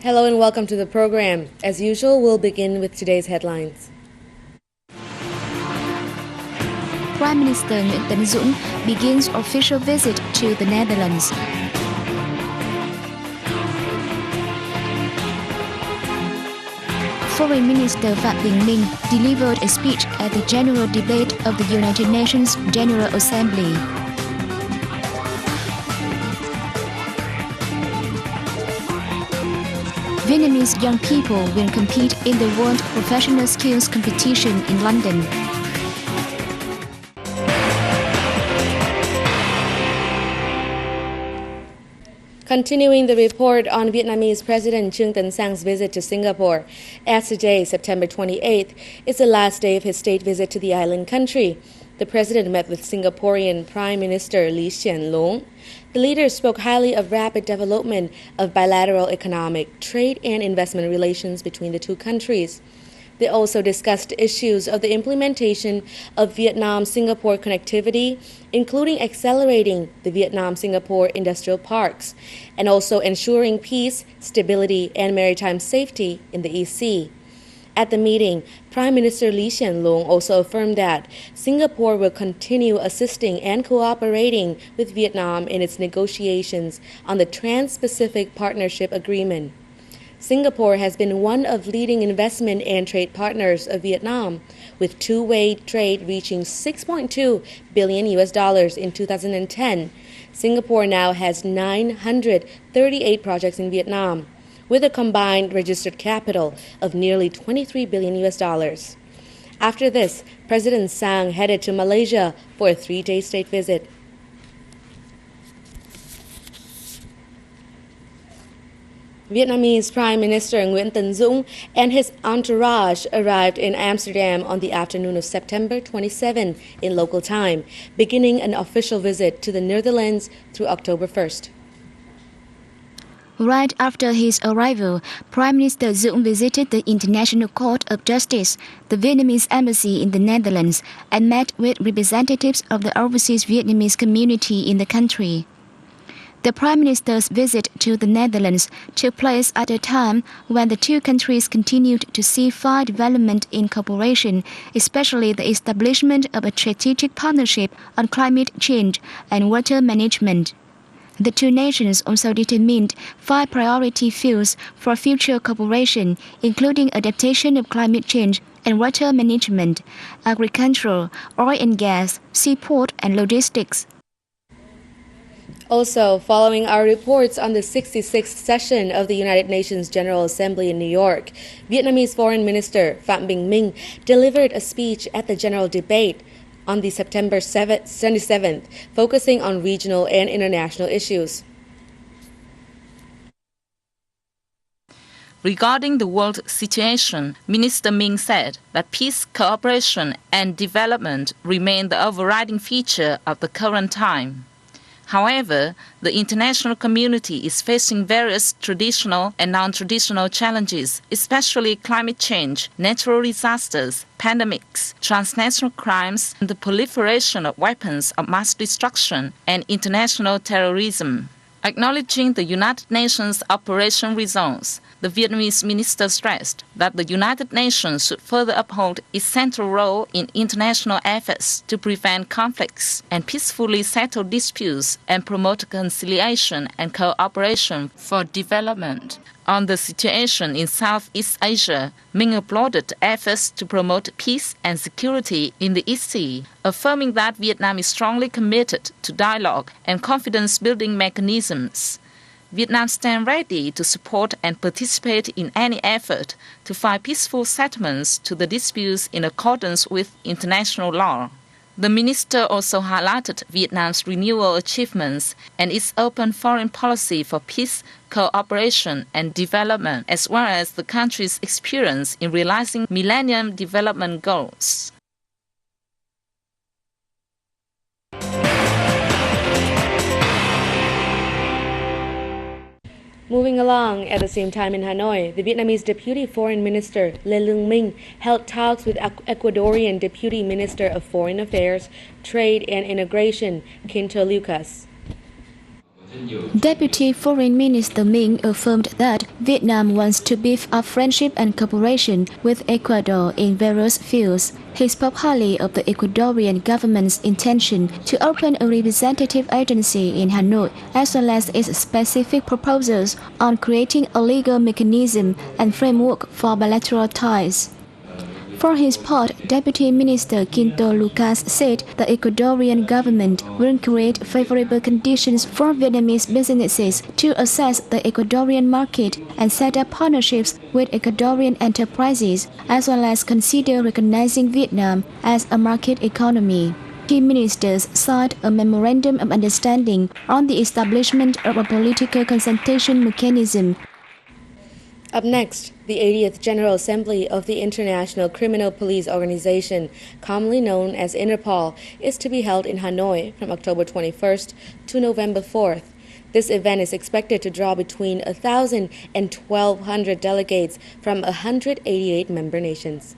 Hello and welcome to the program. As usual, we'll begin with today's headlines. Prime Minister Ttxvn begins official visit to the Netherlands. Foreign Minister Vnews delivered a speech at the general debate of the United Nations General Assembly. Vietnamese young people will compete in the World Professional Skills Competition in London. Continuing the report on Vietnamese President Trương Tấn Sang's visit to Singapore, as today, September 28th, is the last day of his state visit to the island country. The president met with Singaporean Prime Minister Lee Hsien Loong. The leaders spoke highly of rapid development of bilateral economic, trade, and investment relations between the two countries. They also discussed issues of the implementation of Vietnam-Singapore connectivity, including accelerating the Vietnam-Singapore industrial parks, and also ensuring peace, stability, and maritime safety in the EC. At the meeting, Prime Minister Lee Hsien Loong also affirmed that Singapore will continue assisting and cooperating with Vietnam in its negotiations on the Trans-Pacific Partnership Agreement. Singapore has been one of leading investment and trade partners of Vietnam, with two-way trade reaching $6.2 billion in 2010. Singapore now has 938 projects in Vietnam, with a combined registered capital of nearly $23 billion. After this, President Sang headed to Malaysia for a 3-day state visit. Vietnamese Prime Minister Nguyễn Tấn Dũng and his entourage arrived in Amsterdam on the afternoon of September 27 in local time, beginning an official visit to the Netherlands through October 1st. Right after his arrival, Prime Minister Dũng visited the International Court of Justice, the Vietnamese embassy in the Netherlands, and met with representatives of the overseas Vietnamese community in the country. The Prime Minister's visit to the Netherlands took place at a time when the two countries continued to see fine development in cooperation, especially the establishment of a strategic partnership on climate change and water management. The two nations also determined 5 priority fields for future cooperation, including adaptation of climate change and water management, agriculture, oil and gas, seaport, and logistics. Also, following our reports on the 66th session of the United Nations General Assembly in New York, Vietnamese Foreign Minister Phạm Bình Minh delivered a speech at the general debate on the September 27th, focusing on regional and international issues. Regarding the world situation, Minister Minh said that peace, cooperation, and development remain the overriding feature of the current time. However, the international community is facing various traditional and non-traditional challenges, especially climate change, natural disasters, pandemics, transnational crimes, and the proliferation of weapons of mass destruction and international terrorism. Acknowledging the United Nations operation results, the Vietnamese minister stressed that the United Nations should further uphold its central role in international efforts to prevent conflicts and peacefully settle disputes and promote conciliation and cooperation for development. On the situation in Southeast Asia, Minh applauded efforts to promote peace and security in the East Sea, affirming that Vietnam is strongly committed to dialogue and confidence-building mechanisms. Vietnam stands ready to support and participate in any effort to find peaceful settlements to the disputes in accordance with international law. The minister also highlighted Vietnam's renewal achievements and its open foreign policy for peace, cooperation, and development, as well as the country's experience in realizing Millennium Development Goals. Moving along, at the same time in Hanoi, the Vietnamese Deputy Foreign Minister Lê Lương Minh held talks with Ecuadorian Deputy Minister of Foreign Affairs, Trade and Integration, Quinto Lucas. Deputy Foreign Minister Minh affirmed that Vietnam wants to beef up friendship and cooperation with Ecuador in various fields. He spoke highly of the Ecuadorian government's intention to open a representative agency in Hanoi, as well as its specific proposals on creating a legal mechanism and framework for bilateral ties. For his part, Deputy Minister Quinto Lucas said the Ecuadorian government will create favorable conditions for Vietnamese businesses to access the Ecuadorian market and set up partnerships with Ecuadorian enterprises, as well as consider recognizing Vietnam as a market economy. Key ministers signed a memorandum of understanding on the establishment of a political consultation mechanism. Up next, the 80th General Assembly of the International Criminal Police Organization, commonly known as Interpol, is to be held in Hanoi from October 21st to November 4th. This event is expected to draw between 1,000 and 1,200 delegates from 188 member nations.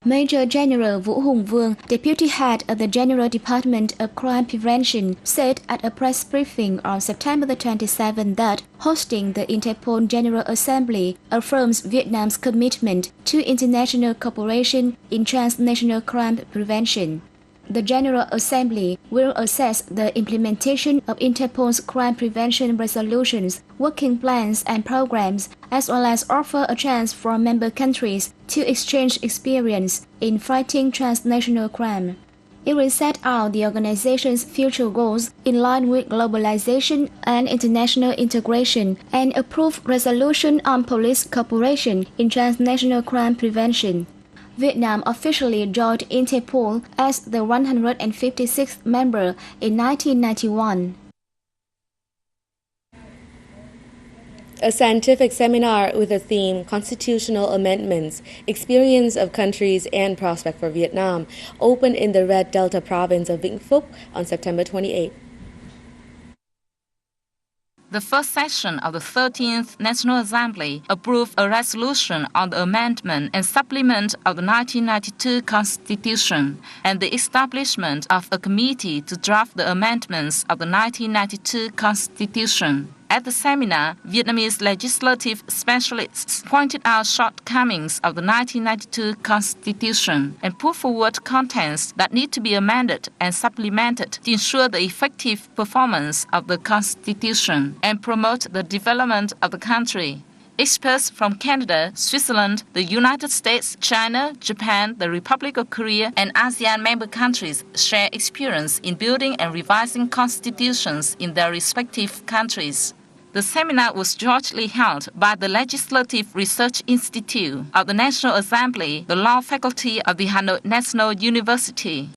Major General Vũ Hùng Vương, Deputy Head of the General Department of Crime Prevention, said at a press briefing on September the 27th that hosting the Interpol General Assembly affirms Vietnam's commitment to international cooperation in transnational crime prevention. The General Assembly will assess the implementation of Interpol's crime prevention resolutions, working plans and programs, as well as offer a chance for member countries to exchange experience in fighting transnational crime. It will set out the organization's future goals in line with globalization and international integration and approve resolution on police cooperation in transnational crime prevention. Vietnam officially joined Interpol as the 156th member in 1991. A scientific seminar with the theme Constitutional Amendments, Experience of Countries and Prospect for Vietnam opened in the Red Delta province of Vĩnh Phúc on September 28. The first session of the 13th National Assembly approved a resolution on the amendment and supplement of the 1992 Constitution and the establishment of a committee to draft the amendments of the 1992 Constitution. At the seminar, Vietnamese legislative specialists pointed out shortcomings of the 1992 Constitution and put forward contents that need to be amended and supplemented to ensure the effective performance of the Constitution and promote the development of the country. Experts from Canada, Switzerland, the United States, China, Japan, the Republic of Korea, and ASEAN member countries share experience in building and revising constitutions in their respective countries. The seminar was jointly held by the Legislative Research Institute of the National Assembly, the Law Faculty of the Hanoi National University.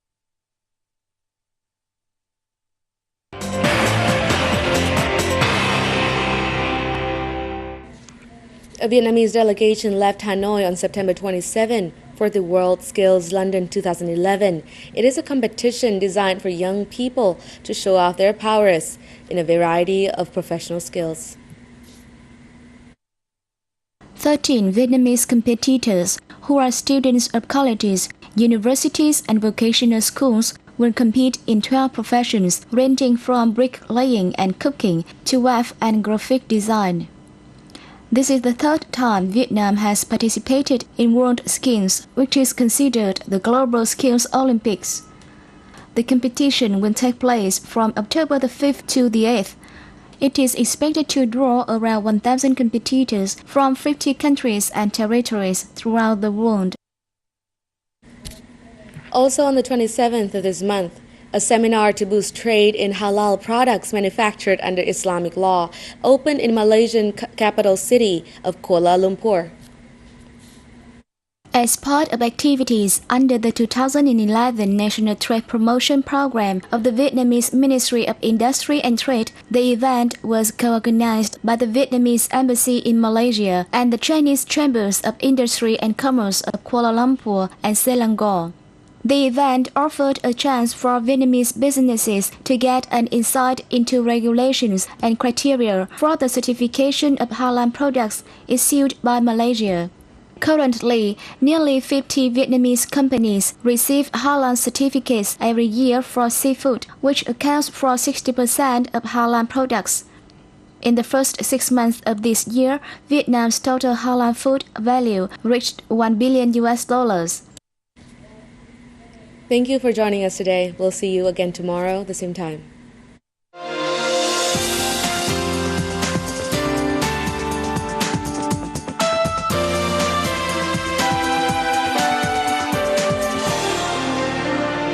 A Vietnamese delegation left Hanoi on September 27 for the World Skills London 2011. It is a competition designed for young people to show off their prowess in a variety of professional skills. 13 Vietnamese competitors, who are students of colleges, universities, and vocational schools, will compete in 12 professions ranging from bricklaying and cooking to web and graphic design. This is the third time Vietnam has participated in World Skills, which is considered the Global Skills Olympics. The competition will take place from October the 5th to the 8th. It is expected to draw around 1,000 competitors from 50 countries and territories throughout the world. Also on the 27th of this month, a seminar to boost trade in halal products manufactured under Islamic law opened in Malaysian capital city of Kuala Lumpur. As part of activities under the 2011 National Trade Promotion Program of the Vietnamese Ministry of Industry and Trade, the event was co-organized by the Vietnamese Embassy in Malaysia and the Chinese Chambers of Industry and Commerce of Kuala Lumpur and Selangor. The event offered a chance for Vietnamese businesses to get an insight into regulations and criteria for the certification of halal products issued by Malaysia. Currently, nearly 50 Vietnamese companies receive halal certificates every year for seafood, which accounts for 60% of halal products. In the first 6 months of this year, Vietnam's total halal food value reached $1 billion. Thank you for joining us today. We'll see you again tomorrow, the same time.